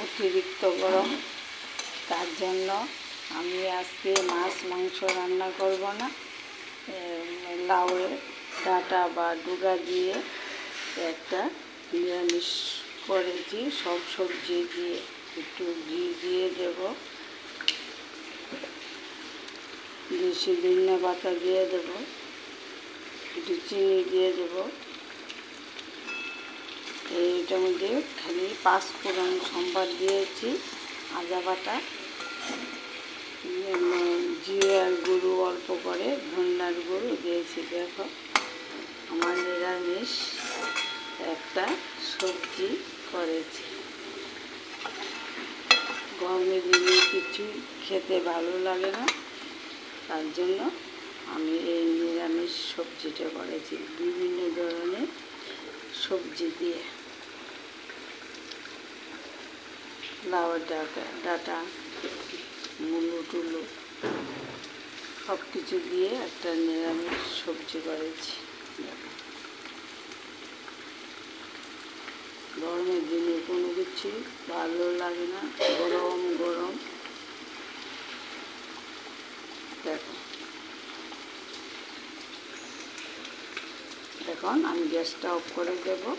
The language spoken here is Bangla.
অতিরিক্ত গরম, তার জন্য আমি আজকে মাছ মাংস রান্না করব না। লাউয়ের ডাঁটা বা ডুগা দিয়ে একটা নিরামিষ করেছি, সব সবজি দিয়ে। একটু ঘি দিয়ে দেব, দেশি ধনিয়া পাতা দিয়ে দেব, একটু চিনি দিয়ে দেব। এইটার মধ্যে খালি 5 ফোড়ন সম্বাদ দিয়েছি, আদা বাটা, জিরার গুঁড়ো অল্প করে, ধনিয়ার গুঁড়ো দিয়েছি। দেখো আমার নিরামিষ একটা সবজি করেছি। গরমের দিনে কিছু খেতে ভালো লাগে না, তার জন্য আমি এই নিরামিষ সবজিটা করেছি বিভিন্ন ধরনের সবজি দিয়ে। লাউয়ের ডাঁটা, মুলো টুলো সব কিছু দিয়ে একটা নিরামিষ সবজি করেছি। গরমের দিনে কোনো কিছু ভালো লাগে না, গরম গরম। দেখো এখন আমি গ্যাসটা অফ করে দেবো।